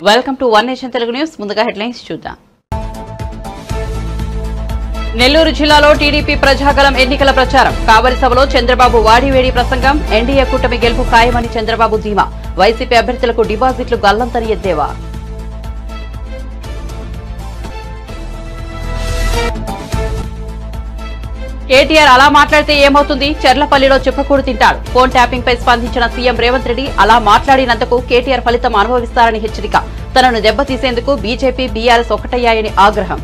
Welcome to one nation Telugu news. ముందుగా headlines చూద్దాం. నెల్లూరు జిల్లాలో టీడీపీ ప్రజాగలం ఎన్నికల ప్రచారం. కావలి సభలో చంద్రబాబు వాడివేడి ప్రసంగం. ఎన్డీఏ కూటమి గెలుపు ఖాయమని చంద్రబాబు ధీమా. వైసీపీ అభ్యర్థులకు డిపాజిట్లు గల్లంతని ఎద్దేవా. కేటీఆర్ అలా మాట్లాడితే ఏమవుతుంది? చెర్లపల్లిలో చెప్పకూడు తింటాడు. ఫోన్ ట్యాపింగ్ పై స్పందించిన సీఎం రేవంత్ రెడ్డి అలా మాట్లాడినందుకు కేటీఆర్ ఫలితం అనుభవిస్తారని హెచ్చరిక. తనను దెబ్బతీసేందుకు బీజేపీ బీఆర్ఎస్ ఒకటయ్యాయని ఆగ్రహం.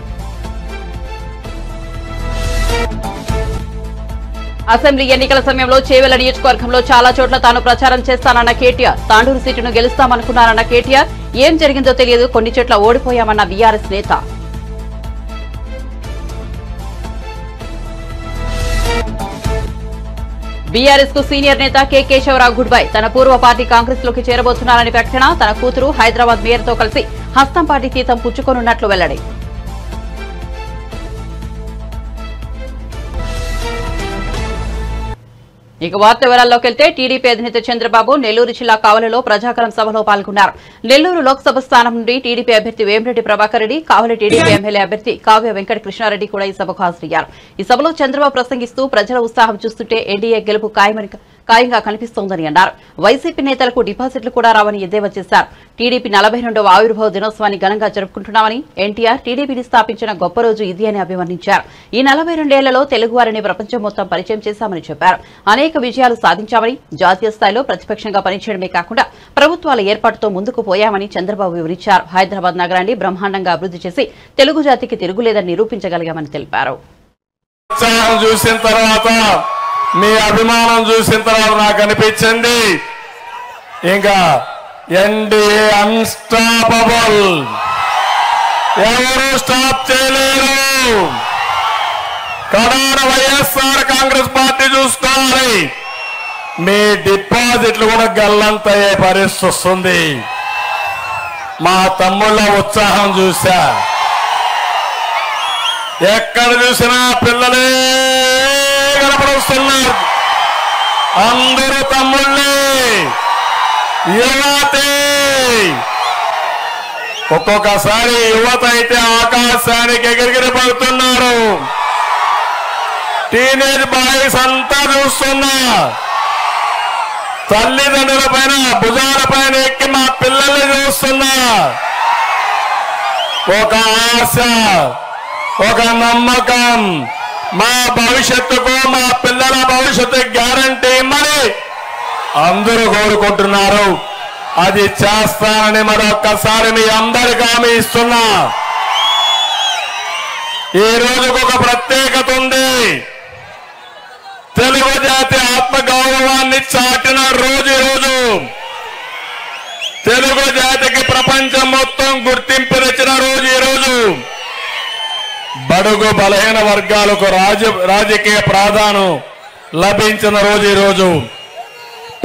అసెంబ్లీ ఎన్నికల సమయంలో చేవెళ్ల నియోజకవర్గంలో చాలా చోట్ల తాను ప్రచారం చేస్తానన్న కేటీఆర్. తాండూరు సీటును గెలుస్తామనుకున్నారన్న కేటీఆర్. ఏం జరిగిందో తెలియదు, కొన్ని చోట్ల ఓడిపోయామన్న బీఆర్ఎస్ నేత. బీఆర్ఎస్ కు సీనియర్ నేత కె కేశవరావు గుడ్ బై. తన పూర్వ పార్టీ కాంగ్రెస్ లోకి చేరబోతున్నారని ప్రకటన. తన కూతురు హైదరాబాద్ మేయర్ తో కలిసి హస్తం పార్టీ తీతం పుచ్చుకోనున్నట్లు వెల్లడి. ఇక వార్త వివరాల్లోకి వెళ్తే టీడీపీ అధినేత చంద్రబాబు నెల్లూరు జిల్లా కావలిలో ప్రజాగలం సభలో పాల్గొన్నారు. నెల్లూరు లోక్సభ స్థానం నుండి టీడీపీ అభ్యర్థి వేమిరెడ్డి ప్రభాకర్ రెడ్డి, కావలి టీడీపీ ఎమ్మెల్యే అభ్యర్థి కావ్య వెంకట కృష్ణారెడ్డి కూడా ఈ సభకు హాజరయ్యారు. ఈ సభలో చంద్రబాబు ప్రసంగిస్తూ ప్రజల ఉత్సాహం చూస్తుంటే ఎన్డీఏ గెలుపు ఖాయంగా కనిపిస్తోందని అన్నారు. వైసీపీ నేతలకు డిపాజిట్లు కూడా రావని ఎద్దేవా చేశారు. టీడీపీ 42వ ఆవిర్భావ దినోత్సవాన్ని ఘనంగా జరుపుకుంటున్నామని, ఎన్టీఆర్ టీడీపీని స్థాపించిన గొప్ప రోజు ఇది అని అభివర్ణించారు. ఈ 42 ఏళ్లలో తెలుగువారిని ప్రపంచం మొత్తం పరిచయం చేశామని చెప్పారు. అనేక విజయాలు సాధించామని, జాతీయ స్థాయిలో ప్రతిపక్షంగా పనిచేయడమే కాకుండా ప్రభుత్వాల ఏర్పాటుతో ముందుకు పోయామని చంద్రబాబు వివరించారు. హైదరాబాద్ నగరాన్ని బ్రహ్మాండంగా అభివృద్ధి చేసి తెలుగు జాతికి తిరుగులేదని నిరూపించగలిగామని తెలిపారు. మీ అభిమానం చూసిన తర్వాత నాకు అనిపించింది ఇంకా ఎన్డీఏ అన్స్టాపబుల్, ఎవరు స్టాప్ చేయలేరు. కడాన వైఎస్ఆర్ కాంగ్రెస్ పార్టీ చూసుకోవాలి, మీ డిపాజిట్లు కూడా గల్లంతయ్యే పరిస్థితి వస్తుంది. మా తమ్ముళ్ళ ఉత్సాహం చూసా, ఎక్కడ చూసినా పిల్లలే కనపడుస్తున్నారు. అందరూ తమ్ముళ్ళే, యువతే. ఒక్కొక్కసారి యువత అయితే ఆకాశానికి ఎగిరిగిరి పడుతున్నారు. టీనేజ్ బాయ్స్ అంతా చూస్తున్నా, తల్లిదండ్రుల పైన భుజాల పైన ఎక్కి మా పిల్లల్ని చూస్తున్నా. ఒక ఆశ, ఒక నమ్మకం, మా భవిష్యత్తుకు, మా పిల్లల భవిష్యత్తు గ్యారంటీ ఇమ్మని అందరూ కోరుకుంటున్నారు. అది చేస్తానని మరొక్కసారి మీ అందరికీ హామీ ఇస్తున్నా. ఈ రోజుకు ఒక ప్రత్యేకత ఉంది. తెలుగు జాతి ఆత్మగౌరవాన్ని చాటిన రోజు ఈరోజు. తెలుగు జాతికి ప్రపంచం మొత్తం గుర్తింపునిచ్చిన రోజు ఈరోజు. బడుగు బలహీన వర్గాలకు రాజకీయ ప్రాధాన్యం లభించిన రోజు ఈరోజు.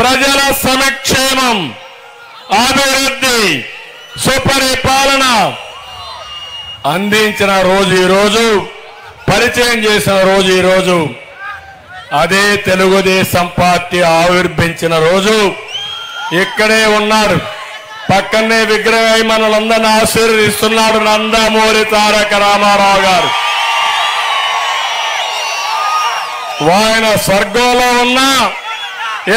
ప్రజల సంక్షేమం, అభివృద్ధి, సుపరిపాలన అందించిన రోజు ఈరోజు, పరిచయం చేసిన రోజు ఈరోజు. అదే తెలుగుదేశం పార్టీ ఆవిర్భించిన రోజు. ఇక్కడే ఉన్నారు, పక్కనే విగ్రహం మనలందరినీ ఆశీర్వదిస్తున్నాడు నందమూరి తారక రామారావు గారు. ఆయన స్వర్గంలో ఉన్నా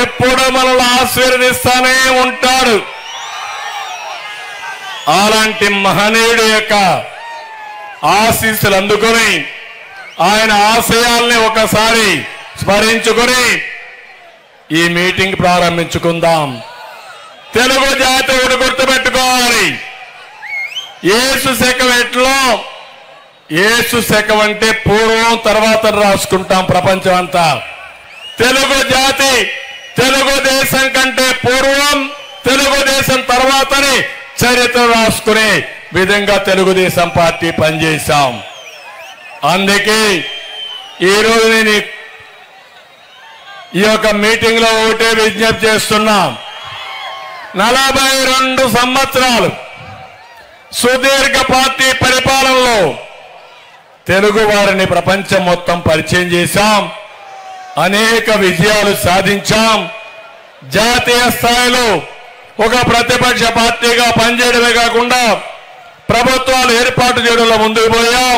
ఎప్పుడు మనల్ని ఆశీర్వదిస్తానే ఉంటాడు. అలాంటి మహనీయుడి యొక్క ఆశీస్సులు అందుకొని ఆయన ఆశయాల్ని ఒకసారి స్మరించుకొని ఈ మీటింగ్ ప్రారంభించుకుందాం. తెలుగు జాతి ఒకటి గుర్తుపెట్టుకోవాలి. యేసు శకం ఎట్లో, యేసు శకం అంటే పూర్వం తర్వాత రాసుకుంటాం ప్రపంచం అంతా. తెలుగు జాతి తెలుగుదేశం కంటే పూర్వం, తెలుగుదేశం తర్వాతని చరిత్ర రాసుకునే విధంగా తెలుగుదేశం పార్టీ పనిచేశాం. అందుకే ఈరోజు నేను ఈ యొక్క మీటింగ్ లో ఒకటే విజ్ఞప్తి చేస్తున్నాం. 42 సంవత్సరాలు సుదీర్ఘ పార్టీ పరిపాలనలో తెలుగు వారిని ప్రపంచం మొత్తం పరిచయం చేశాం. అనేక విజయాలు సాధించాం. జాతీయ స్థాయిలో ఒక ప్రతిపక్ష పార్టీగా పనిచేయడమే కాకుండా ప్రభుత్వాలు ఏర్పాటు చేయడంలో ముందుకు పోయాం.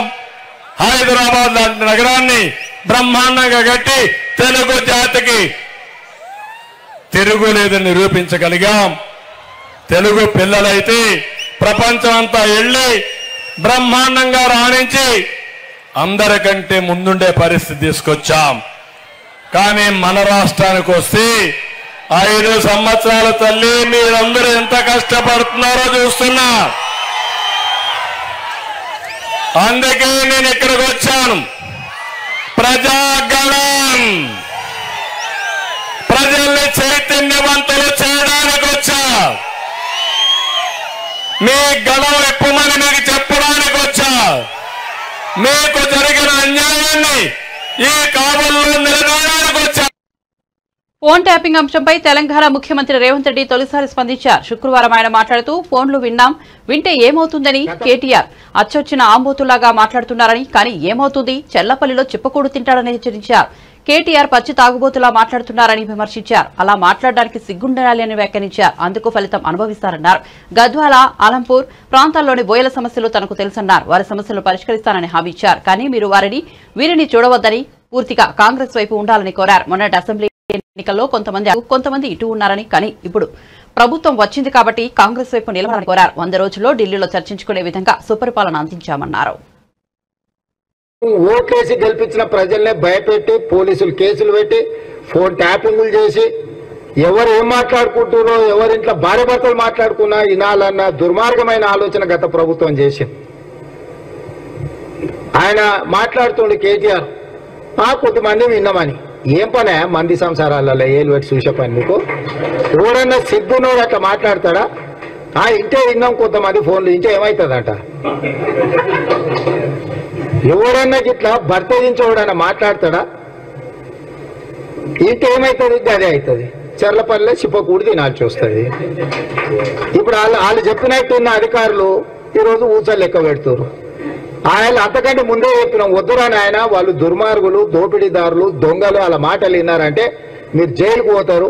హైదరాబాద్ లాంటి నగరాన్ని బ్రహ్మాండంగా కట్టి తెలుగు జాతికి తిరుగులేదని నిరూపించగలిగాం. తెలుగు పిల్లలైతే ప్రపంచం అంతా వెళ్ళి బ్రహ్మాండంగా రాణించి అందరికంటే ముందుండే పరిస్థితి తీసుకొచ్చాం. కానీ మన రాష్ట్రానికి వస్తే 5 సంవత్సరాల తల్లి మీరందరూ ఎంత కష్టపడుతున్నారో చూస్తున్నా. అందుకే నేను ఇక్కడికి వచ్చాను. ప్రజాగణం ప్రజల్ని చైతన్యవంతులు చేయడానికి వచ్చా. మీ గణం ఎప్పమని మీకు చెప్పడానికి వచ్చా. మీకు జరిగిన అన్యాయాన్ని ఈ కావల్లో నిలదీయడానికి వచ్చా. ఫోన్ ట్యాపింగ్ అంశంపై తెలంగాణ ముఖ్యమంత్రి రేవంత్ రెడ్డి తొలిసారి స్పందించారు. శుక్రవారం ఆయన మాట్లాడుతూ ఫోన్లు వింటే ఏమవుతుందని కేటీఆర్ అచ్చొచ్చిన ఆంబోతులాగా మాట్లాడుతున్నారని, కానీ ఏమవుతుంది, చెల్లపల్లిలో చిప్పకూడు తింటాడని హెచ్చరించారు. కేటీఆర్ పచ్చి తాగుబోతులా మాట్లాడుతున్నారని విమర్శించారు. అలా మాట్లాడడానికి సిగ్గుండాలి అని వ్యాఖ్యానించారు. అందుకు ఫలితం అనుభవిస్తారన్నారు. గద్వాల, ఆలంపూర్ ప్రాంతాల్లోని బోయల సమస్యలు తనకు తెలుసన్నారు. వారి సమస్యలు పరిష్కరిస్తానని హామీ ఇచ్చారు. కానీ మీరు వీరిని చూడవద్దని, పూర్తిగా కాంగ్రెస్ వైపు ఉండాలని కోరారు. మొన్నటి అసెంబ్లీ ఎన్నికల్లో కొంతమంది ఇటు ఉన్నారని, కానీ ఇప్పుడు ప్రభుత్వం వచ్చింది కాబట్టి కాంగ్రెస్ వైపు నిలవాలని కోరారు. 100 రోజుల్లో ఢిల్లీలో చర్చించుకునే విధంగా సుపరిపాలన అందించామన్నారు. ఓట్లేసి గెలిపించిన ప్రజల్నే భయపెట్టి పోలీసులు కేసులు పెట్టి ఫోన్ ట్యాపింగ్లు చేసి ఎవరు ఏం మాట్లాడుకుంటున్నారో, ఎవరింట్లో భార్య భర్తలు మాట్లాడుకున్నా వినాలన్న దుర్మార్గమైన ఆలోచన గత ప్రభుత్వం చేసింది. ఆయన మాట్లాడుతుండే కేటీఆర్ కొద్దిమంది విన్నామని. ఏం పనే మంది సంసారాలలో ఏలు పెట్టి చూసే పని మీకు? ఎవరన్నా సిగ్గునోడు అట్లా మాట్లాడతాడా? ఇంటే విన్నాం కొంతమంది ఫోన్లు, ఇంటే ఏమవుతుందట? ఎవరన్నా ఇట్లా భర్త నుంచి ఎవడన్నా మాట్లాడతాడా? ఇంటే ఏమవుతుంది? అదే అవుతుంది. చెర్లపల్లిలో చిప్పకూడి తినాల్సి వస్తుంది. ఇప్పుడు వాళ్ళు చెప్పినట్టున్న అధికారులు ఈరోజు ఊచలు లెక్క పెడుతున్నారు. ఆయన అంతకంటే ముందే చెప్పినాం, వద్దురా నాయన, వాళ్ళు దుర్మార్గులు, దోపిడీదారులు, దొంగలు, వాళ్ళ మాటలు విన్నారంటే మీరు జైలుకు పోతారు,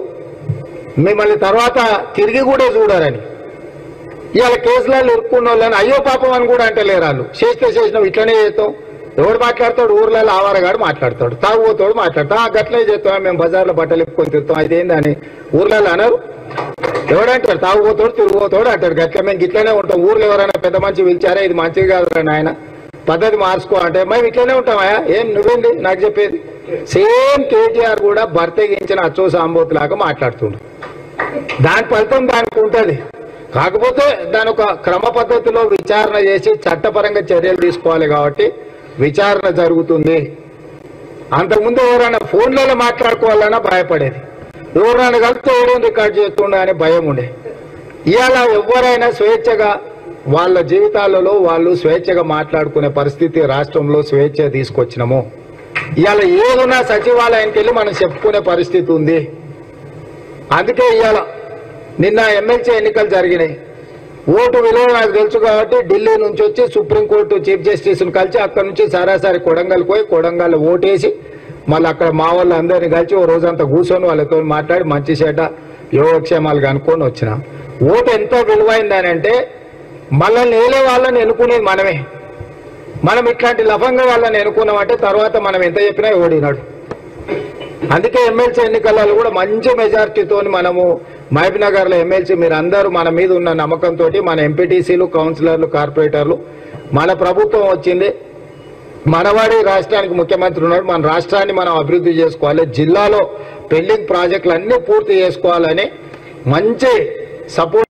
మిమ్మల్ని తర్వాత తిరిగి కూడా చూడరని. ఇవాళ కేసులలో ఇరుక్కున్న వాళ్ళని అయ్యో పాపం అని కూడా అంటలేరు. వాళ్ళు చేసినాం ఇట్లనే చేస్తాం. ఎవడు మాట్లాడతాడు? ఊర్లలో ఆవారగాడు మాట్లాడతాడు, తాగుపోతాడు మాట్లాడతాం. గట్లనే చేస్తాం, మేము బజార్లో బట్టలు ఇప్పుకొని తిరుగుతాం, అదేందని ఊర్లలో అనరు. ఎవడంటాడు? తాగుపోతాడు, తిరిగిపోతాడు అంటాడు. గట్ల మేము గిట్లనే ఉంటాం. ఊర్లో ఎవరైనా పెద్ద మంచి పిలిచారా, ఇది మంచిది కాదురా నాయన, పద్ధతి మార్చుకో అంటే మేము ఇట్లనే ఉంటామా? ఏం నువ్వేంది నాకు చెప్పేది? సేమ్ కేటీఆర్ కూడా భర్తగించిన అచ్చో సాంబోతులాగా మాట్లాడుతుండు. దాని ఫలితం దానికి ఉంటుంది. కాకపోతే దాని ఒక క్రమ పద్ధతిలో విచారణ చేసి చట్టపరంగా చర్యలు తీసుకోవాలి కాబట్టి విచారణ జరుగుతుంది. అంతకుముందు ఎవరైనా ఫోన్లలో మాట్లాడుకోవాలన్నా భయపడేది. ఎవరైనా కలిస్తే ఎవరైనా రికార్డ్ చేస్తుండే అనే భయం ఉండే. ఇవాళ ఎవరైనా స్వేచ్ఛగా వాళ్ళ జీవితాలలో వాళ్ళు స్వేచ్ఛగా మాట్లాడుకునే పరిస్థితి రాష్ట్రంలో స్వేచ్ఛ తీసుకొచ్చినాము. ఇవాళ ఏదున్నా సచివాలయానికి వెళ్ళి మనం చెప్పుకునే పరిస్థితి ఉంది. అందుకే ఇవాళ నిన్న ఎమ్మెల్సీ ఎన్నికలు జరిగినాయి. ఓటు విలువ నాకు తెలుసు కాబట్టి ఢిల్లీ నుంచి వచ్చి సుప్రీంకోర్టు చీఫ్ జస్టిస్ను కలిసి అక్కడ నుంచి సరాసరి కొడంగల్ పోయి కొడంగల్ ఓటేసి మళ్ళీ అక్కడ మా వాళ్ళు అందరినీ కలిసి ఓ రోజంతా కూర్చొని వాళ్ళతో మాట్లాడి మంచి చెడ్డ యోగక్షేమాలు కనుక్కొని వచ్చిన. ఓటు ఎంత విలువైందని అంటే మనల్ని నేలే వాళ్ళని ఎన్నుకునేది మనమే. మనం ఇట్లాంటి లఫంగా వాళ్ళని ఎన్నుకున్నామంటే తర్వాత మనం ఎంత చెప్పినా ఓడినాడు. అందుకే ఎమ్మెల్సీ ఎన్నికలలో కూడా మంచి మెజార్టీతో మనము మహబూబ్నగర్లో ఎమ్మెల్సీ మీరు అందరూ మన మీద ఉన్న నమ్మకంతో మన ఎంపీటీసీలు, కౌన్సిలర్లు, కార్పొరేటర్లు మన ప్రభుత్వం వచ్చింది. మనవాడి రాష్ట్రానికి ముఖ్యమంత్రి ఉన్నాడు. మన రాష్ట్రాన్ని మనం అభివృద్ధి చేసుకోవాలి, జిల్లాలో పెండింగ్ ప్రాజెక్టులు అన్ని పూర్తి చేసుకోవాలని మంచి సపోర్ట్.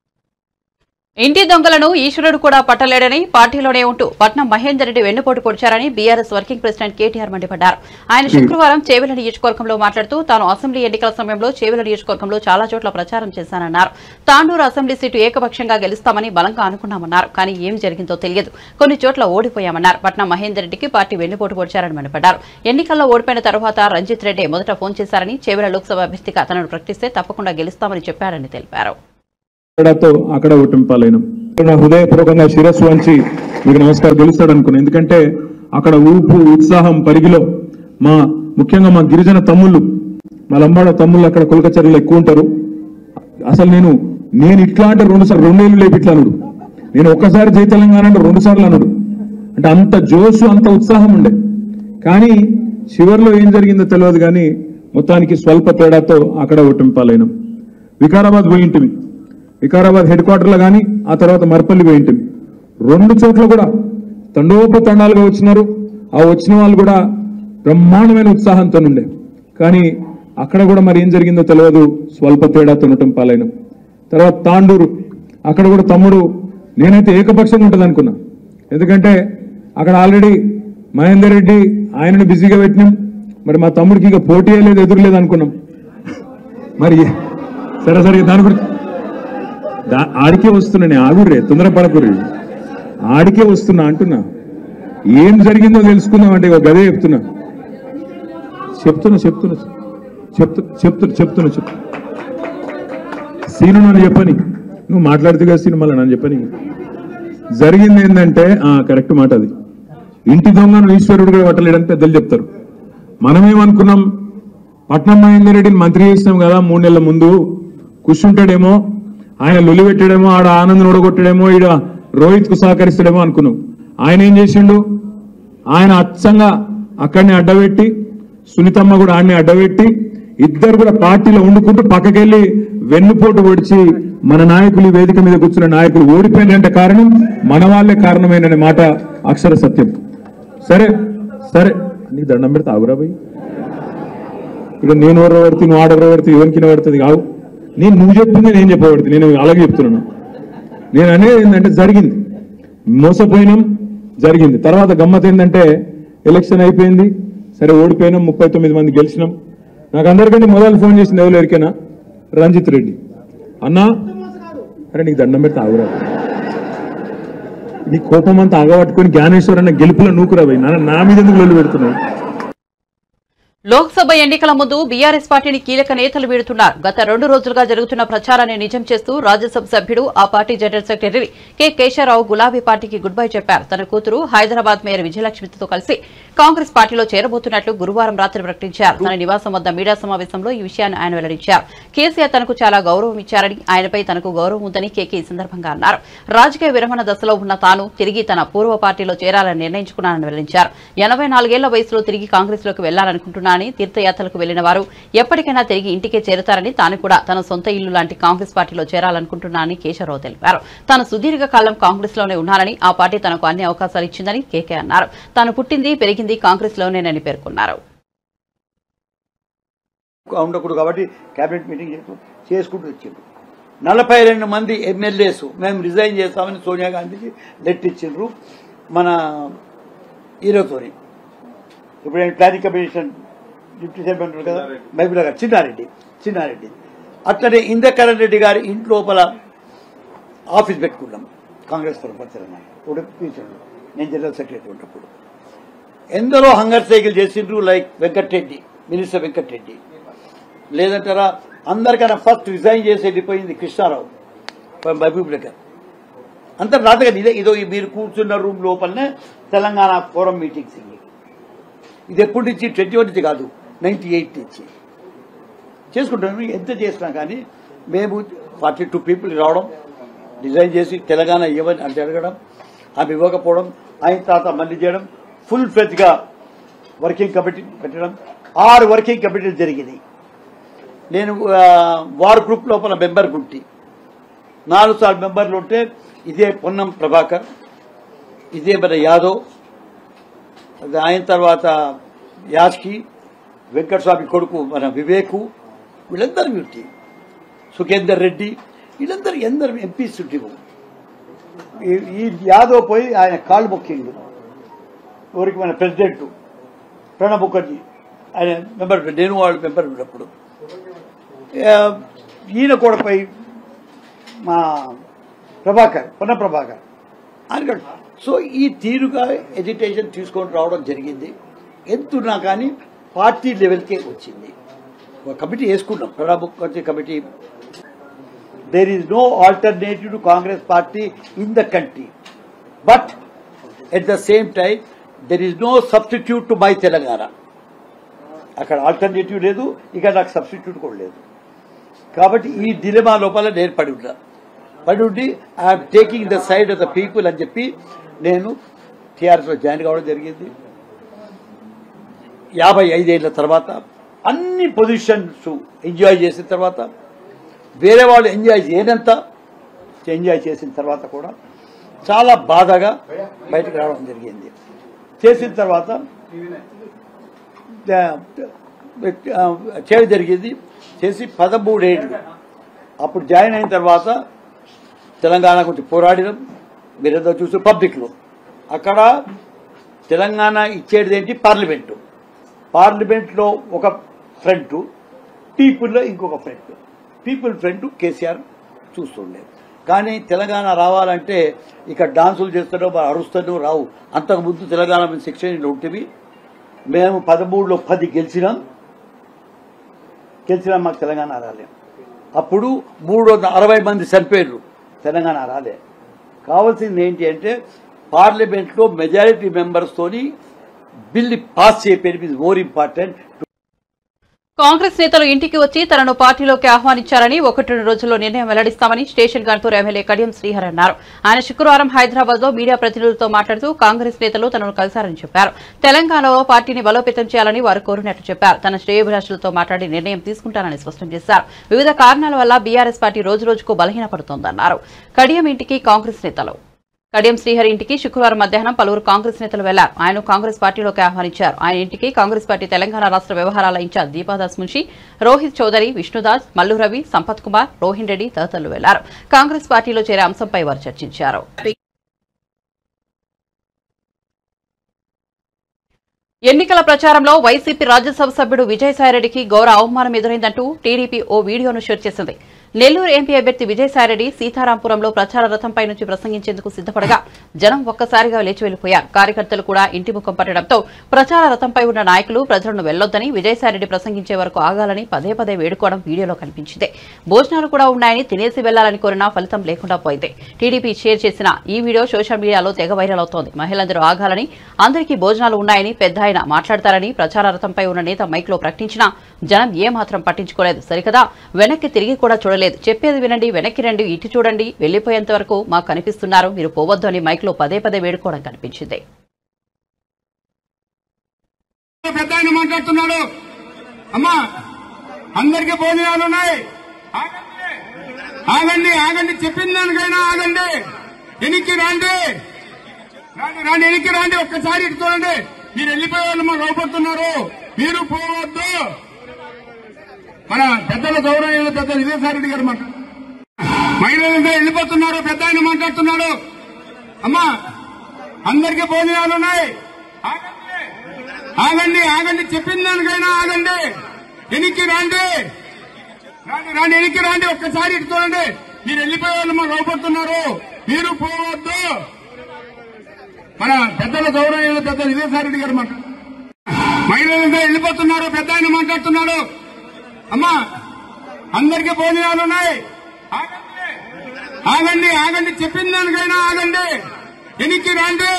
ఇంటి దొంగలను ఈశ్వరుడు కూడా పట్టలేడని పార్టీలోనే ఉంటూ పట్నం మహేందర్ రెడ్డి వెన్నుపోటు పొడిచారని బీఆర్ఎస్ వర్కింగ్ ప్రెసిడెంట్ కేటీఆర్ మండిపడ్డారు. ఆయన శుక్రవారం చేవెళ్ల నియోజకవర్గంలో మాట్లాడుతూ తాను అసెంబ్లీ ఎన్నికల సమయంలో చేవెళ్ల నియోజకవర్గంలో చాలా చోట్ల ప్రచారం చేశానన్నారు. తాండూరు అసెంబ్లీ సీటు ఏకపక్షంగా గెలుస్తామని బలంగా అనుకున్నామన్నారు. కానీ ఏం జరిగిందో తెలియదు, కొన్ని చోట్ల ఓడిపోయామన్నారు. పట్నం మహేందర్ రెడ్డికి పార్టీ వెన్నుపోటు పొడిచారని మండిపడ్డారు. ఎన్నికల్లో ఓడిపోయిన తర్వాత రంజిత్ రెడ్డి మొదట ఫోన్ చేశారని, చేవెళ్ల లోక్సభ అభ్యర్థిగా తనను ప్రకటిస్తే తప్పకుండా గెలుస్తామని చెప్పారని తెలిపారు. అక్కడ ఓటింపాలైన నా హృదయపూర్వకంగా శిరస్సు వంచి మీకు నమస్కారం, గెలుస్తాడు అనుకున్నాను. ఎందుకంటే అక్కడ ఊపు ఉత్సాహం పరిగిలో ముఖ్యంగా మా గిరిజన తమ్ముళ్ళు, మా లంబాడ తమ్ముళ్ళు అక్కడ కులకచర్యలు ఎక్కువ ఉంటారు. అసలు నేను నేను ఇట్లా అంటే 2 ఏళ్ళు లేపి ఇట్లా అనుడు, నేను ఒక్కసారి జై తెలంగాణ అంటే 2 సార్లు అనుడు. అంటే అంత జోషు అంత ఉత్సాహం ఉండే. కానీ చివరిలో ఏం జరిగిందో తెలియదు. కానీ మొత్తానికి స్వల్ప తేడాతో అక్కడ ఓటమిపాలైనాం. వికారాబాద్ పోయింటివి, వికారాబాద్ హెడ్ క్వార్టర్లో కానీ ఆ తర్వాత మర్పల్లి పోయింటివి. 2 చోట్ల కూడా తండోపతండాలుగా వచ్చినారు. ఆ వచ్చిన వాళ్ళు కూడా బ్రహ్మాండమైన ఉత్సాహంతో ఉండే. కానీ అక్కడ కూడా మరి ఏం జరిగిందో తెలియదు, స్వల్ప తేడాతో ఉండటం పాలైనాం. తర్వాత తాండూరు, అక్కడ కూడా తమ్ముడు నేనైతే ఏకపక్షంగా ఉంటుంది అనుకున్నా. ఎందుకంటే అక్కడ ఆల్రెడీ మహేందర్ రెడ్డి ఆయనను బిజీగా పెట్టినాం. మరి మా తమ్ముడికి ఇక పోటీ లేదు, ఎదురులేదు అనుకున్నాం. మరి సరే సరే దాని గురించి ఆడికే వస్తున్నా, నేను ఆగుర్రే, తొందరపడకుర్రి, ఆడికే వస్తున్నా అంటున్నా. ఏం జరిగిందో తెలుసుకుందాం అంటే ఒక గదే చెప్తున్నా సీను నన్ను చెప్పని, నువ్వు మాట్లాడుతుగా సీను మళ్ళీ నన్ను చెప్పని. జరిగింది ఏంటంటే కరెక్ట్ మాట, అది ఇంటి దొంగను ఈశ్వరుడు కూడా పట్టలేడని పెద్దలు చెప్తారు. మనమేమనుకున్నాం, పట్నం మహేందర్ రెడ్డిని మంత్రి చేసినాం కదా 3 నెలల ముందు, కూర్చుంటాడేమో, ఆయన లొలి పెట్టాడేమో, ఆడ ఆనంద్ ఓడగొట్టాడేమో, ఈడ రోహిత్ కు సహకరిస్తాడేమో అనుకున్నాం. ఆయన ఏం చేసిండు, ఆయన అచ్చంగా అక్కడిని అడ్డబెట్టి, సునీతమ్మ కూడా ఆడిని అడ్డబెట్టి, ఇద్దరు కూడా పార్టీలో ఉండుకుంటూ పక్కకెళ్లి వెన్నుపోటు పొడిచి మన నాయకులు వేదిక మీద కూర్చున్న నాయకులు ఓడిపోయినంటే కారణం మన వాళ్ళే కారణమైన మాట అక్షర సత్యం. సరే సరే నీ దండం పెడితే ఆగురా పోయి, ఇక నేను ఎవరో పడితే నువ్వు ఆడెవరో పడితే ఎవరికి పడుతుంది కావు. నువ్వు చెప్పింది నేను చెప్పబడుతుంది, నేను అలాగే చెప్తున్నాను. నేను అనేది ఏంటంటే జరిగింది, మోసపోయినాం, జరిగింది. తర్వాత గమ్మత్ ఏంటంటే ఎలక్షన్ అయిపోయింది, సరే ఓడిపోయినాం, 39 మంది గెలిచినాం. నాకు అందరికంటే మొదలు ఫోన్ చేసింది ఎవరు ఎరికైనా, రంజిత్ రెడ్డి అన్నా, అరే నీకు దండం పెడితే ఆగురా, నీ కోపం అంతా ఆగబట్టుకుని జ్ఞానేశ్వర్ అన్న గెలుపులో నూకురా పోయి నా మీద ఎందుకు లొల్లి పెడుతున్నావు. లోక్సభ ఎన్నికల ముందు బీఆర్ఎస్ పార్టీని కీలక నేతలు వీడుతున్నారు. గత 2 రోజులుగా జరుగుతున్న ప్రచారాన్ని నిజం చేస్తూ రాజ్యసభ సభ్యుడు, ఆ party general secretary K Keshavarao గులాబీ పార్టీకి గుడ్ బై చెప్పారు. తన కూతురు హైదరాబాద్ మేయర్ విజయలక్ష్మితో కలిసి కాంగ్రెస్ పార్టీలో చేరబోతున్నట్లు గురువారం రాత్రి ప్రకటించారు. తన నివాసం వద్ద మీడియా సమావేశంలో ఈ విషయాన్ని ఆయన వెల్లడించారు. కేసీఆర్ తనకు చాలా గౌరవం ఇచ్చారని, ఆయనపై తనకు గౌరవం ఉందని కేకే ఈ సందర్భంగా అన్నారు. రాజకీయ విరమణ దశలో ఉన్న తాను తిరిగి తన పూర్వ పార్టీలో చేరాలని నిర్ణయించుకున్నానని వెల్లడించారు. 84 ఏళ్ల వయసులో తిరిగి కాంగ్రెస్ లోకి వెళ్లాలనుకుంటున్నానని, తీర్థయాత్రలకు వెళ్లిన వారు ఎప్పటికైనా తిరిగి ఇంటికే చేరుతారని, తాను కూడా తన సొంత ఇల్లు లాంటి కాంగ్రెస్ పార్టీలో చేరాలనుకుంటున్నానని కేశవరావు తెలిపారు. తాను సుదీర్ఘ కాలం కాంగ్రెస్ లోనే ఉన్నానని, ఆ పార్టీ తనకు అన్ని అవకాశాలు ఇచ్చిందని కేకే అన్నారు. తాను పుట్టింది పెరిగింది కాంగ్రెస్ లోనేనని పేర్కొన్నారు. ఉండకూడదు కాబట్టి కేబినెట్ మీటింగ్ చేసుకుంటూ వచ్చిండ్రు. 42 మంది ఎమ్మెల్యేస్ మేము రిజైన్ చేస్తామని సోనియా గాంధీకి లెటర్ ఇచ్చిండ్రు. మన హీరోతోని ఇప్పుడు ప్లానింగ్ కమిషన్ డిప్యూటీ చైర్మన్ కదా మహబూబ్ గారు, చిన్నారెడ్డి అట్లనే ఇంద్రకరణ్ రెడ్డి గారి ఇంటి లోపల ఆఫీస్ పెట్టుకున్నాం కాంగ్రెస్ తరఫున తెలంగాణ. నేను జనరల్ సెక్రటరీ ఉన్నప్పుడు ఎందరో హంగర్ సైకిల్ చేసిండ్రు, లైక్ వెంకటరెడ్డి, మినిస్టర్ వెంకటరెడ్డి. లేదంటారా అందరికన్నా ఫస్ట్ రిజైన్ చేసి వెళ్ళిపోయింది కృష్ణారావు మహబూబ్ నగర్. అంత రాతగా ఇదో మీరు కూర్చున్న రూమ్ లోపలనే తెలంగాణ ఫోరం మీటింగ్స్. ఇది ఎప్పటి నుంచి 21 నుంచి కాదు, 98 నుంచి చేసుకుంటాను. ఎంత చేసినా కానీ మేము 42 పీపుల్ రావడం, డిజైన్ చేసి తెలంగాణ ఇవ్వని అంటే అడగడం, ఆమె ఇవ్వకపోవడం, అయిన తర్వాత మళ్ళీ చేయడం, ఫుల్ ఫ్లెజ్ గా వర్కింగ్ కమిటీ పెట్టడం. 6 వర్కింగ్ కమిటీలు జరిగినాయి. నేను వార్ గ్రూప్ లోపల మెంబర్ గుంటి 4 సార్లు మెంబర్లు ఉంటే ఇదే పొన్నం ప్రభాకర్, ఇదే మన యాదవ్, ఆయన తర్వాత యాస్కి, వెంకటస్వామి కొడుకు మన వివేకు, వీళ్ళందరూ డ్యూటీ, సుఖేందర్ రెడ్డి, వీళ్ళందరూ ఎందరు ఎంపీస్ డ్యూటీ. ఈ యాదవ్ పోయి ఆయన కాళ్ళు మొక్కిండు ఎవరికి, మన ప్రెసిడెంట్ ప్రణబ్ ముఖర్జీ ఆయన మెంబర్, నేను వాళ్ళు మెంబర్ ఉన్నప్పుడు. ఈయన కూడా పోయి మా ప్రభాకర్, పొన్న ప్రభాకర్ ఆయన. సో ఈ తీరుగా ఎడ్యుకేషన్ తీసుకొని రావడం జరిగింది. ఎంతున్నా కానీ పార్టీ లెవెల్కే వచ్చింది. ఒక కమిటీ వేసుకున్నాం, Pranab Mukherjee committee. There is no alternative to Congress party in the country, but at the same time there is no substitute to my Telangana. అక్కడ ఆల్టర్నేటివ్ లేదు, ఇక్కడ నాకు సబ్స్టిట్యూట్ కూడా లేదు. కాబట్టి ఈ డిలెమా లోపల నేను పడి ఉండి I'm taking the side of the people అని చెప్పి నేను టీఆర్ఎస్లో జాయిన్ కావడం జరిగింది. 55 ఏళ్ల తర్వాత అన్ని పొజిషన్స్ ఎంజాయ్ చేసిన తర్వాత, వేరే వాళ్ళు ఎంజాయ్ చేయనంత ఎంజాయ్ చేసిన తర్వాత కూడా చాలా బాధగా బయటకు రావడం జరిగింది. చేసిన తర్వాత చేయడం జరిగింది. చేసి 13 ఏళ్ళు అప్పుడు జాయిన్ అయిన తర్వాత తెలంగాణ గురించి పోరాడినాం. మీరేదో చూసి పబ్లిక్లో అక్కడ తెలంగాణ ఇచ్చేది ఏంటి, పార్లమెంట్లో ఒక ఫ్రంట్, పీపుల్లో ఇంకొక ఫ్రంట్. పీపుల్ ఫ్రంట్ కేసీఆర్ చూస్తుండేది. కానీ తెలంగాణ రావాలంటే ఇక్కడ డాన్సులు చేస్తాడో అరుస్తాడో రావు. అంతకుముందు తెలంగాణ మీద సెక్షన్ ఉంటేవి. మేము 13లో 10 గెలిచినాం. మాకు తెలంగాణ రాలేదు. అప్పుడు 360 మంది చనిపోయారు. తెలంగాణ రాలే. కావాల్సింది ఏంటి అంటే పార్లమెంట్లో మెజారిటీ మెంబర్స్ తోని బిల్లు పాస్ చేయడం ఇస్ మోర్ ఇంపార్టెంట్. కాంగ్రెస్ నేతలు ఇంటికి వచ్చి తనను పార్టీలోకి ఆహ్వానించారని 1-2 రోజుల్లో నిర్ణయం వెల్లడిస్తామని స్టేషన్ గన్పూర్ ఎమ్మెల్యే కడియం శ్రీహరి అన్నారు. ఆయన శుక్రవారం హైదరాబాద్ లో మీడియా ప్రతినిధులతో మాట్లాడుతూ కాంగ్రెస్ నేతలు తనను కలిశారని చెప్పారు. తెలంగాణలో పార్టీని బలోపేతం చేయాలని వారు కోరినట్లు చెప్పారు. తన శ్రేయోభిలాషులతో మాట్లాడి నిర్ణయం తీసుకుంటానని స్పష్టం చేశారు. వివిధ కారణాల వల్ల బీఆర్ఎస్ పార్టీ రోజురోజుకు బలహీనపడుతోందన్నారు. కడియం ఇంటికి కాంగ్రెస్ నేతలు కడియం శ్రీహరి ఇంటికి శుక్రవారం మధ్యాహ్నం పలువురు కాంగ్రెస్ నేతలు వెళ్లారు. ఆయన కాంగ్రెస్ పార్టీలోకి ఆహ్వానించారు. ఆయన ఇంటికి కాంగ్రెస్ పార్టీ తెలంగాణ రాష్ట్ర వ్యవహారాల ఇన్ఛార్జ్ దీపాదాస్ మున్షి, రోహిత్ చౌదరి, విష్ణుదాస్, మల్లు రవి, సంపత్ కుమార్, రోహిన్ రెడ్డి తదితరులు వెళ్లారు. కాంగ్రెస్ పార్టీలో చేరే అంశంపై వారు చర్చించారు. ఎన్నికల ప్రచారంలో వైసీపీ రాజ్యసభ సభ్యుడు విజయసాయిరెడ్డికి ఘోర అవమానం ఎదురైందంటూ టీడీపీ ఓ వీడియోను షేర్ చేసింది. నెల్లూరు ఎంపీ అభ్యర్థి విజయసాయిరెడ్డి సీతారాంపురంలో ప్రచార రథంపై నుంచి ప్రసంగించేందుకు సిద్దపడగా జనం ఒక్కసారిగా లేచి వెళ్లిపోయారు. కార్యకర్తలు కూడా ఇంటి ముఖం పట్టడంతో ప్రచార రథంపై ఉన్న నాయకులు ప్రజలను వెళ్లొద్దని, విజయసాయిరెడ్డి ప్రసంగించే వరకు ఆగాలని పదే పదే వేడుకోవడం వీడియోలో కనిపించింది. భోజనాలు కూడా ఉన్నాయని తినేసి వెళ్లాలని కోరినా ఫలితం లేకుండా పోయింది. టీడీపీ షేర్ చేసిన ఈ వీడియో సోషల్ మీడియాలో తెగ వైరల్ అవుతోంది. మహిళలందరూ ఆగాలని, అందరికీ భోజనాలు ఉన్నాయని పెద్ద ఆయన మాట్లాడతారని ప్రచార రథంపై ఉన్న నేత మైక్లో ప్రకటించినా జనం ఏమాత్రం పట్టించుకోలేదు. సరికదా వెనక్కి తిరిగి కూడా చూడలేదు. చెప్పేది వినండి, వెనక్కి రండి, ఇటు చూడండి, వెళ్లిపోయేంత వరకు మాకు కనిపిస్తున్నారు, మీరు పోవద్దు అని మైక్లో పదే పదే వేడుకోవడం కనిపించింది. పెద్ద ఆయన మాట్లాడుతున్నాడు, అమ్మా అందరికీ భోజనాలు ఉన్నాయి, ఆగండి ఆగండి, చెప్పిన దానికైనా ఆగండి, వెనక్కి రండి, రండి వెనక్కి రండి, ఒక్కసారి ఇటు చూడండి, మీరు వెళ్ళిపోయే వాళ్ళు మాకు లోపడుతున్నారు, మీరు పోవద్దు. మన పెద్దల గౌరవ పెద్ద విజయసాయిరెడ్డి గారు మహిళలంతా వెళ్ళిపోతున్నారు. పెద్ద ఆయన మాట్లాడుతున్నాడు, అమ్మా అందరికీ భోజనాలు ఉన్నాయి, ఆగండి ఆగండి, చెప్పిన దానికైనా ఆగండి, వెనక్కి రండి, రండి వెనక్కి రండి, ఒక్కసారి ఇటు చూడండి, మీరు వెళ్ళిపోయే వాళ్ళు మాకు లోపడుతున్నారు, మీరు పోవద్దు. మన పెద్దల గౌరవ పెద్ద విజయసాయిరెడ్డి గారు మహిళలంతా వెళ్ళిపోతున్నారు. పెద్ద ఆయన మాట్లాడుతున్నాడు, అమ్మా అందరికీ భోజనాలు ఉన్నాయి, ఆగండి ఆగండి, చెప్పిన దానికైనా ఆగండి, వెనక్కి రండి,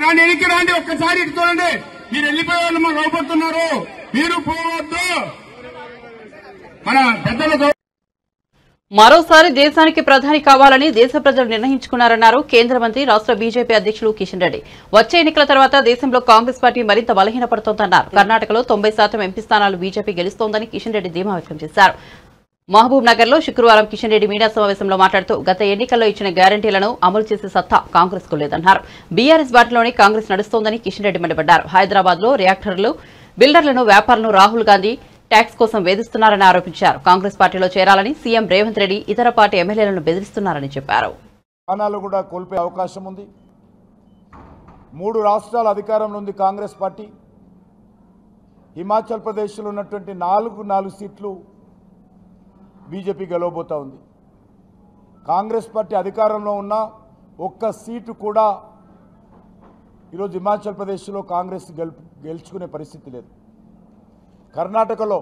రండి వెనక్కి రండి, ఒక్కసారి ఇటు చూడండి, మీరు వెళ్ళిపోయే వాళ్ళు మాకు లోపడుతున్నారు, మీరు పోవద్దు. మన పెద్దల మరోసారి దేశానికి ప్రధాని కావాలని దేశ ప్రజలు నిర్ణయించుకున్నారన్నారు కేంద్ర మంత్రి, రాష్ట్ర బీజేపీ అధ్యక్షులు కిషన్ రెడ్డి. వచ్చే ఎన్నికల తర్వాత దేశంలో కాంగ్రెస్ పార్టీ మరింత బలహీనపడుతోందన్నారు. కర్ణాటకలో 90% ఎంపీ స్థానాలు బీజేపీ గెలుస్తోందని కిషన్ రెడ్డి ధీమా వ్యక్తం చేశారు. మహబూబ్ నగర్ లో శుక్రవారం కిషన్ రెడ్డి మీడియా సమావేశంలో మాట్లాడుతూ గత ఎన్నికల్లో ఇచ్చిన గ్యారంటీలను అమలు చేసే సత్తా కాంగ్రెస్ కు లేదన్నారు. బీఆర్ఎస్ బాటలోనే కాంగ్రెస్ నడుస్తోందని కిషన్ రెడ్డి మండిపడ్డారు. హైదరాబాద్ లో రియాక్టర్లు, బిల్డర్లను, వ్యాపారులను రాహుల్ గాంధీ ట్యాక్స్ కోసం వేధిస్తున్నారని ఆరోపించారు. కాంగ్రెస్ పార్టీలో చేరాలని సీఎం రేవంత్ రెడ్డి ఇతర పార్టీ ఎమ్మెల్యేలను బెదిరిస్తున్నారని చెప్పారు. స్థానాలు కూడా కోల్పోయే అవకాశం ఉంది. 3 రాష్ట్రాల అధికారంలో ఉంది కాంగ్రెస్ పార్టీ. హిమాచల్ ప్రదేశ్లో ఉన్నటువంటి 4 సీట్లు బీజేపీ గెలవబోతా ఉంది. కాంగ్రెస్ పార్టీ అధికారంలో ఉన్న ఒక్క సీటు కూడా ఈరోజు హిమాచల్ ప్రదేశ్లో కాంగ్రెస్ గెలుచుకునే పరిస్థితి లేదు. కర్ణాటకలో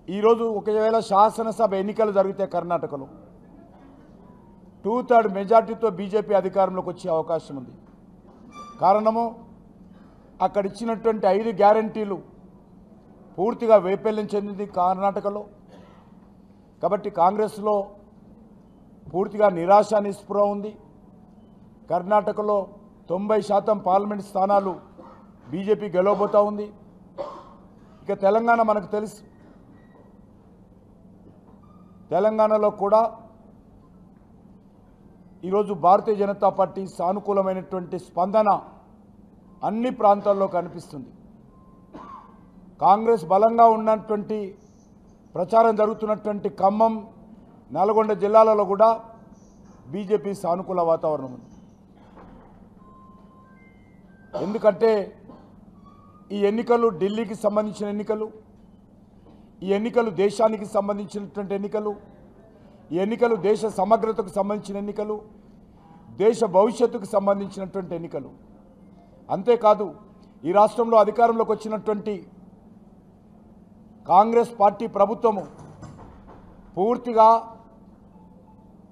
ఈరోజు ఒకవేళ శాసనసభ ఎన్నికలు జరిగితే కర్ణాటకలో 2/3 మెజార్టీతో బీజేపీ అధికారంలోకి వచ్చే అవకాశం ఉంది. కారణము అక్కడ ఇచ్చినటువంటి 5 గ్యారంటీలు పూర్తిగా వైఫల్యం చెందింది కర్ణాటకలో. కాబట్టి కాంగ్రెస్లో పూర్తిగా నిరాశ నిస్పృహ ఉంది. కర్ణాటకలో 90% పార్లమెంట్ స్థానాలు బీజేపీ గెలవబోతూ ఉంది. ఇక తెలంగాణ మనకు తెలుసు, తెలంగాణలో కూడా ఈరోజు భారతీయ జనతా పార్టీ సానుకూలమైనటువంటి స్పందన అన్ని ప్రాంతాల్లో కనిపిస్తుంది. కాంగ్రెస్ బలంగా ఉన్నటువంటి ప్రచారం జరుగుతున్నటువంటి ఖమ్మం, నల్గొండ జిల్లాలలో కూడా బీజేపీ సానుకూల వాతావరణం ఉంది. ఎందుకంటే ఈ ఎన్నికలు ఢిల్లీకి సంబంధించిన ఎన్నికలు, ఈ ఎన్నికలు దేశానికి సంబంధించినటువంటి ఎన్నికలు, ఈ ఎన్నికలు దేశ సమగ్రతకు సంబంధించిన ఎన్నికలు, దేశ భవిష్యత్తుకు సంబంధించినటువంటి ఎన్నికలు. అంతేకాదు ఈ రాష్ట్రంలో అధికారంలోకి వచ్చినటువంటి కాంగ్రెస్ పార్టీ ప్రభుత్వము పూర్తిగా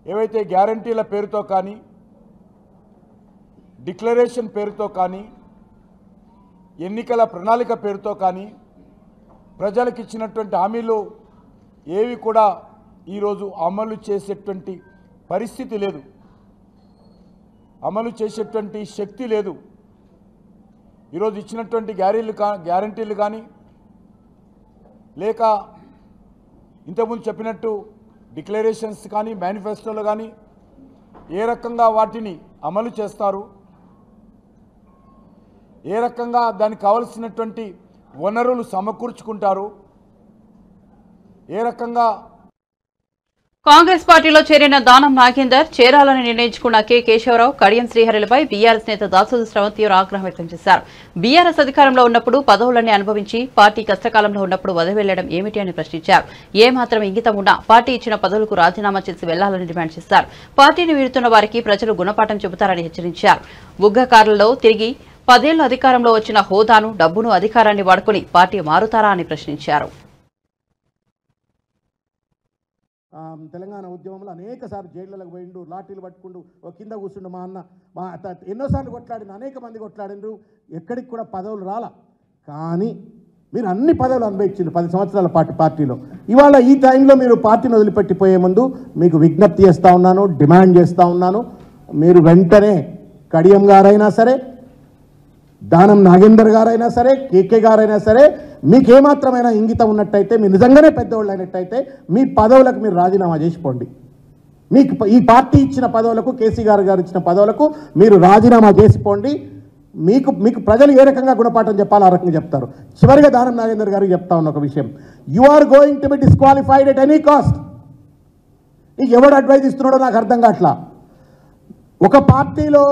ఏవైతే గ్యారంటీల పేరుతో కానీ, డిక్లరేషన్ పేరుతో కానీ, ఎన్నికల ప్రణాళిక పేరుతో కానీ ప్రజలకు ఇచ్చినటువంటి హామీలు ఏవి కూడా ఈరోజు అమలు చేసేటువంటి పరిస్థితి లేదు, అమలు చేసేటువంటి శక్తి లేదు. ఈరోజు ఇచ్చినటువంటి గ్యారంటీలు కానీ, లేక ఇంతకుముందు చెప్పినట్టు డిక్లరేషన్స్ కానీ, మేనిఫెస్టోలు కానీ ఏ రకంగా వాటిని అమలు చేస్తారు, ఏ రకంగా దానికి కావలసినటువంటి వనరులు సమకూర్చుకుంటారు, ఏ రకంగా. కాంగ్రెస్ పార్టీలో చేరిన దానం నాగేందర్ చేరాలని నిర్ణయించుకున్న కె కేశవరావు, కడియం శ్రీహరిలపై బీఆర్ఎస్ నేత దాసోజు శ్రవణ్ తీవ్ర ఆగ్రహం వ్యక్తం చేశారు. బీఆర్ఎస్ అధికారంలో ఉన్నప్పుడు పదవులన్నీ అనుభవించి పార్టీ కష్టకాలంలో ఉన్నప్పుడు వదిలి వెళ్లడం ఏమిటి అని ప్రశ్నించారు. ఏమాత్రం ఇంగితం ఉన్నా పార్టీ ఇచ్చిన పదవులకు రాజీనామా చేసి వెళ్లాలని డిమాండ్ చేశారు. పార్టీని వీడుతున్న వారికి ప్రజలు గుణపాఠం చెబుతారని హెచ్చరించారు. బుగ్గకారులలో తిరిగి 10 ఏళ్లు అధికారంలో వచ్చిన హోదాను, డబ్బును, అధికారాన్ని వాడుకుని పార్టీ మారుతారా అని ప్రశ్నించారు. తెలంగాణ ఉద్యమంలో అనేక సార్లు జైళ్లకు పోయిండు, లాఠీలు పట్టుకుంటూ కింద కూర్చుండు. మా అన్న ఎన్నోసార్లు కొట్లాడిన, అనేక మంది కొట్లాడిండ్రు, ఎక్కడికి కూడా పదవులు రాలా. కానీ మీరు అన్ని పదవులు అనుభవించారు 10 సంవత్సరాల పాటు పార్టీలో. ఇవాళ ఈ టైంలో మీరు పార్టీని వదిలిపెట్టిపోయే ముందు మీకు విజ్ఞప్తి చేస్తూ ఉన్నాను, డిమాండ్ చేస్తూ ఉన్నాను. మీరు వెంటనే కడియం గారైనా సరే, దానం నాగేందర్ గారైనా సరే, కేకే గారైనా సరే, మీకేమాత్రమైనా ఇంగితం ఉన్నట్టయితే, మీరు నిజంగానే పెద్దవాళ్ళు అయినట్టయితే మీ పదవులకు మీరు రాజీనామా చేసిపోండి. మీకు ఈ పార్టీ ఇచ్చిన పదవులకు, కేసీ గారు ఇచ్చిన పదవులకు మీరు రాజీనామా చేసిపోండి. మీకు ప్రజలు ఏ రకంగా గుణపాఠం చెప్పాలో ఆ రకంగా చెప్తారు. చివరిగా దానం నాగేందర్ గారికి చెప్తా ఉన్న ఒక విషయం, you are going to be disqualified at any cost. నీకు ఎవడు అడ్వైజ్ ఇస్తున్నాడో నాకు అర్థం కావట్లా. ఒక పార్టీలో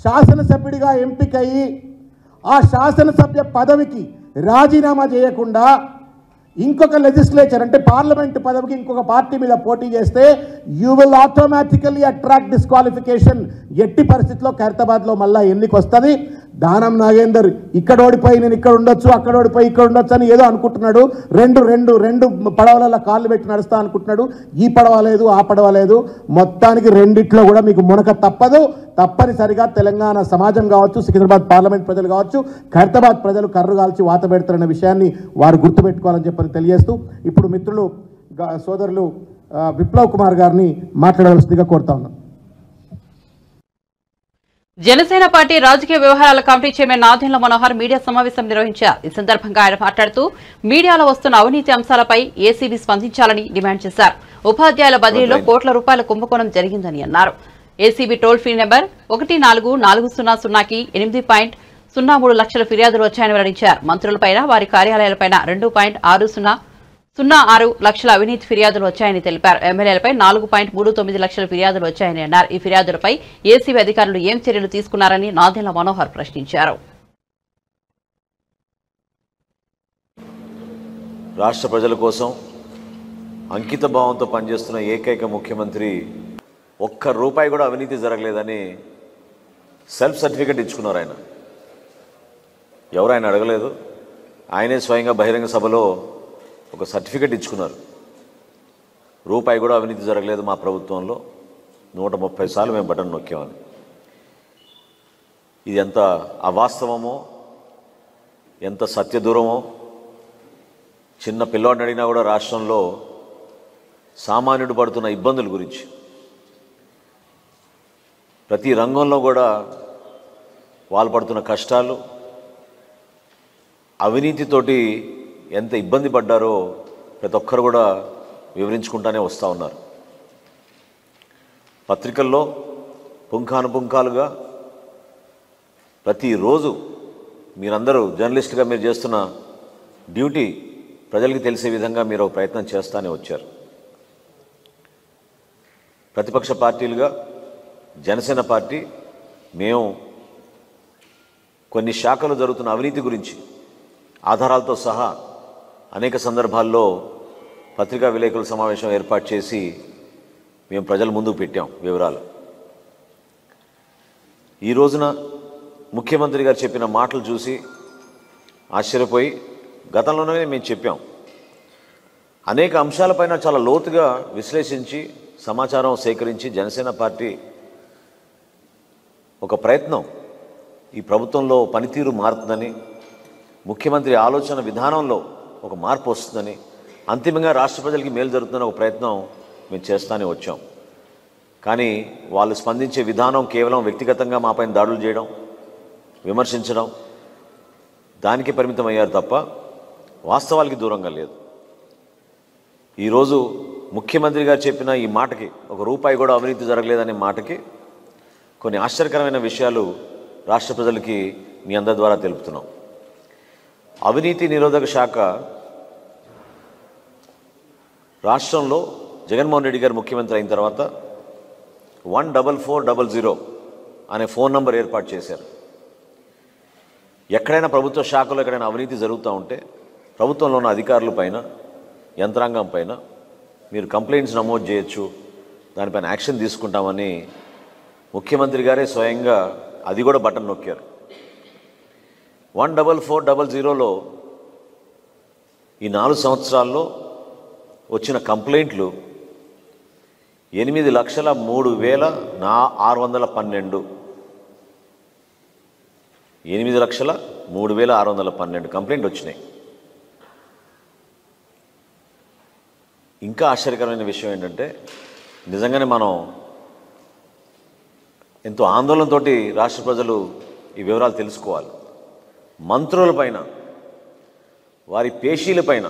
శాసనసభ్యుడిగా ఎంపికయ్యి ఆ శాసనసభ్య పదవికి రాజీనామా చేయకుండా ఇంకొక లెజిస్లేచర్ అంటే పార్లమెంట్ పదవికి ఇంకొక పార్టీ మీద పోటీ చేస్తే you will automatically attract disqualification. ఎట్టి పరిస్థితిలో ఖైరతాబాద్లో మళ్ళీ ఎన్నిక వస్తుంది. దానం నాగేందర్ ఇక్కడ ఓడిపోయి నేను ఇక్కడ ఉండొచ్చు, అక్కడ ఓడిపోయి ఇక్కడ ఉండొచ్చు అని ఏదో అనుకుంటున్నాడు. రెండు పడవలలో కాళ్ళు పెట్టి నడుస్తా అనుకుంటున్నాడు. ఈ పడవ లేదు, ఆ పడవ లేదు. మొత్తానికి రెండిట్లో కూడా మీకు మునక తప్పదు. తప్పనిసరిగా తెలంగాణ సమాజం కావచ్చు, సికింద్రాబాద్ పార్లమెంట్ ప్రజలు కావచ్చు, ఖైరతాబాద్ ప్రజలు కర్రు కాల్చి వాత పెడతారన్న విషయాన్ని వారు గుర్తుపెట్టుకోవాలని చెప్పని తెలియజేస్తూ ఇప్పుడు మిత్రులు సోదరులు విప్లవ్ కుమార్ గారిని మాట్లాడవలసిందిగా కోరుతా ఉన్నాను. జనసేన పార్టీ రాజకీయ వ్యవహారాల committee chairman Nadendla Manohar media సమావేశం నిర్వహించారు. ఈ సందర్భంగా ఆయన మాట్లాడుతూ మీడియాలో వస్తున్న అవినీతి అంశాలపై ఏసీబీ స్పందించాలని డిమాండ్ చేశారు. ఉపాధ్యాయుల బదిలీలో కోట్ల రూపాయల కుంభకోణం జరిగిందని అన్నారు. ఏసీబీ టోల్ ఫ్రీ నెంబర్ 14400కి 8.03 లక్షల ఫిర్యాదులు వచ్చాయని వెల్లడించారు. మంత్రులపైన, వారి కార్యాలయాలపైన 2.06 లక్షల అవినీతి ఫిర్యాదులు వచ్చాయని తెలిపారు. ఎమ్మెల్యేలపై 4.39 లక్షల ఫిర్యాదులు వచ్చాయని అన్నారు. ఈ ఫిర్యాదులపై ఏసీబీ అధికారులు ఏం చర్యలు తీసుకున్నారని నాదెండ్ల మనోహర్ ప్రశ్నించారు. రాష్ట్ర ప్రజల కోసం అంకిత భావంతో పనిచేస్తున్న ఏకైక ముఖ్యమంత్రి ఒక్క రూపాయి కూడా అవినీతి జరగలేదని సెల్ఫ్ సర్టిఫికెట్ ఇచ్చుకున్నారు. ఎవరైనా అడగలేదు. ఆయనే స్వయంగా బహిరంగ సభలో ఒక సర్టిఫికెట్ ఇచ్చుకున్నారు. రూపాయి కూడా అవినీతి జరగలేదు మా ప్రభుత్వంలో, 130 సార్లు మేము బటన్ నొక్కామని. ఇది ఎంత అవాస్తవమో, ఎంత సత్యదూరమో చిన్న పిల్లవాడిని అడిగినా కూడా రాష్ట్రంలో సామాన్యుడు పడుతున్న ఇబ్బందుల గురించి, ప్రతి రంగంలో కూడా వాళ్ళు పడుతున్న కష్టాలు, అవినీతితోటి ఎంత ఇబ్బంది పడ్డారో ప్రతి ఒక్కరు కూడా వివరించుకుంటానే వస్తూ ఉన్నారు. పత్రికల్లో పుంఖానుపుంఖాలుగా ప్రతిరోజు మీరందరూ జర్నలిస్ట్గా మీరు చేస్తున్న డ్యూటీ ప్రజలకి తెలిసే విధంగా మీరు ఒక ప్రయత్నం చేస్తూనే వచ్చారు. ప్రతిపక్ష పార్టీలుగా జనసేన పార్టీ మేము కొన్ని శాఖలు జరుగుతున్న అవినీతి గురించి ఆధారాలతో సహా అనేక సందర్భాల్లో పత్రికా విలేకరుల సమావేశం ఏర్పాటు చేసి మేము ప్రజల ముందుకు పెట్టాం వివరాలు. ఈ రోజున ముఖ్యమంత్రి గారు చెప్పిన మాటలు చూసి ఆశ్చర్యపోయి, గతంలోనే మేము చెప్పాం, అనేక అంశాలపైన చాలా లోతుగా విశ్లేషించి సమాచారం సేకరించి జనసేన పార్టీ ఒక ప్రయత్నం, ఈ ప్రభుత్వంలో పనితీరు మారుతుందని, ముఖ్యమంత్రి ఆలోచన విధానంలో ఒక మార్పు వస్తుందని, అంతిమంగా రాష్ట్ర ప్రజలకి మేలు జరుగుతుందని ఒక ప్రయత్నం మేము చేస్తూనే వచ్చాం. కానీ వాళ్ళు స్పందించే విధానం కేవలం వ్యక్తిగతంగా మాపైన దాడులు చేయడం, విమర్శించడం, దానికి పరిమితం అయ్యారు తప్ప వాస్తవాలకి దూరంగా లేదు. ఈరోజు ముఖ్యమంత్రి గారు చెప్పిన ఈ మాటకి, ఒక రూపాయి కూడా అవినీతి జరగలేదనే మాటకి కొన్ని ఆశ్చర్యకరమైన విషయాలు రాష్ట్ర ప్రజలకి మీ అందరి ద్వారా తెలుపుతున్నాం. అవినీతి నిరోధక శాఖ రాష్ట్రంలో జగన్మోహన్ రెడ్డి గారు ముఖ్యమంత్రి అయిన తర్వాత 14400 అనే ఫోన్ నంబర్ ఏర్పాటు చేశారు. ఎక్కడైనా ప్రభుత్వ శాఖలో ఎక్కడైనా అవినీతి జరుగుతూ ఉంటే ప్రభుత్వంలో ఉన్న అధికారుల పైన, యంత్రాంగం పైన మీరు కంప్లైంట్స్ నమోదు చేయొచ్చు, దానిపైన యాక్షన్ తీసుకుంటామని ముఖ్యమంత్రి గారే స్వయంగా అది కూడా బటన్ నొక్కారు. 14400లో ఈ 4 సంవత్సరాల్లో వచ్చిన కంప్లైంట్లు 8,03,612 8,03,612 కంప్లైంట్ వచ్చినాయి. ఇంకా ఆశ్చర్యకరమైన విషయం ఏంటంటే, నిజంగానే మనం ఎంతో ఆందోళనతో రాష్ట్ర ప్రజలు ఈ వివరాలు తెలుసుకోవాలి. మంత్రులపైన, వారి పేషీలపైన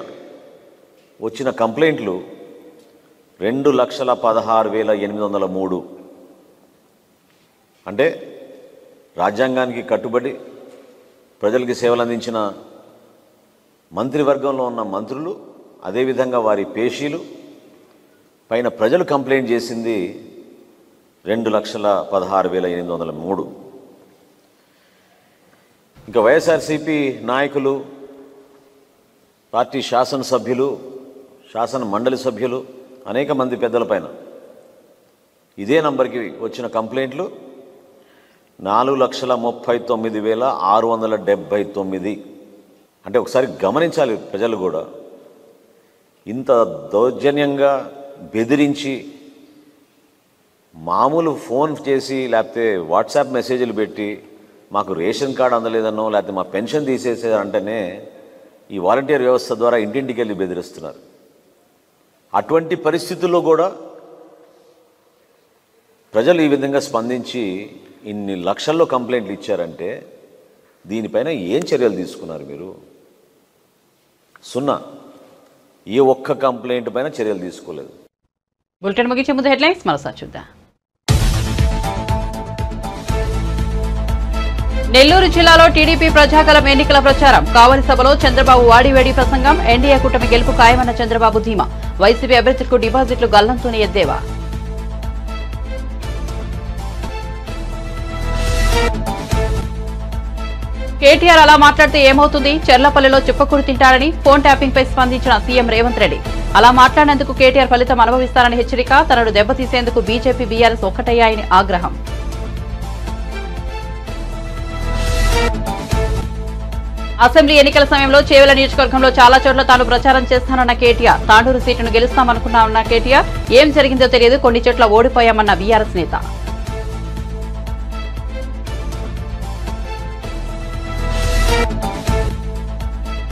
వచ్చిన కంప్లైంట్లు 2,16,803. అంటే రాజ్యాంగానికి కట్టుబడి ప్రజలకి సేవలు అందించిన మంత్రివర్గంలో ఉన్న మంత్రులు, అదేవిధంగా వారి పేషీలు పైన ప్రజలు కంప్లైంట్ చేసింది 2,16,803. ఇంకా వైఎస్ఆర్సీపీ నాయకులు, పార్టీ శాసనసభ్యులు, శాసన మండలి సభ్యులు, అనేక మంది పెద్దలపైన ఇదే నంబర్కి వచ్చిన కంప్లైంట్లు 4,39,679. అంటే ఒకసారి గమనించాలి ప్రజలు కూడా, ఇంత దౌర్జన్యంగా బెదిరించి, మామూలు ఫోన్ చేసి లేకపోతే వాట్సాప్ మెసేజ్లు పెట్టి మాకు రేషన్ కార్డు అందలేదనో లేకపోతే మా పెన్షన్ తీసేసారంటేనే ఈ వాలంటీర్ వ్యవస్థ ద్వారా ఇంటింటికి వెళ్ళి బెదిరిస్తున్నారు. అటువంటి పరిస్థితుల్లో కూడా ప్రజలు ఈ విధంగా స్పందించి ఇన్ని లక్షల్లో కంప్లైంట్లు ఇచ్చారంటే దీనిపైన ఏం చర్యలు తీసుకున్నారు మీరు? సున్నా. ఏ ఒక్క కంప్లైంట్ పైన చర్యలు తీసుకోలేదు. బులెటిన్ ముగించే ముందు హెడ్లైన్స్ మరోసారి చూద్దాం. నెల్లూరు జిల్లాలో టీడీపీ ప్రజాగలం ఎన్నికల ప్రచారం. కావలి సభలో చంద్రబాబు వాడివేడి ప్రసంగం. ఎన్డీఏ కూటమి గెలుపు ఖాయమన్న చంద్రబాబు ధీమా. వైసీపీ అభ్యర్థులకు డిపాజిట్లు గల్లంతోనే ఎద్దేవా. కేటీఆర్ అలా మాట్లాడితే ఏమవుతుంది? చెర్లపల్లిలో చుక్కకూరు తింటారని ఫోన్ ట్యాపింగ్ పై స్పందించిన సీఎం రేవంత్ రెడ్డి. అలా మాట్లాడినందుకు కేటీఆర్ ఫలితం అనుభవిస్తారని హెచ్చరిక. తనను దెబ్బతీసేందుకు బీజేపీ బీఆర్ఎస్ ఒక్కటయ్యాయని ఆగ్రహం. అసెంబ్లీ ఎన్నికల సమయంలో చేవెళ్ల నియోజకవర్గంలో చాలా చోట్ల తాను ప్రచారం చేస్తానన్న కేటీఆర్. తాండూరు సీటును గెలుస్తామనుకున్నామన్న కేటీఆర్. ఏం జరిగిందో తెలియదు, కొన్ని చోట్ల ఓడిపోయామన్న బీఆర్ఎస్ నేత.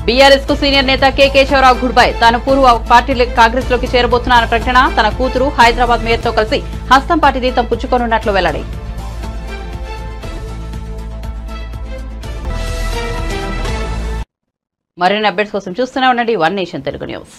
బీఆర్ఎస్ కు సీనియర్ నేత కె కేశవరావు గుడ్ బై. తాను పూర్వ పార్టీ కాంగ్రెస్ లోకి చేరబోతున్న ప్రకటన. తన కూతురు హైదరాబాద్ మేయర్ తో కలిసి హస్తం పార్టీ తీర్థం పుచ్చుకోనున్నట్లు వెల్లడి. మరిన్ని అప్డేట్స్ కోసం చూస్తూనే ఉండండి వన్ నేషన్ తెలుగు న్యూస్.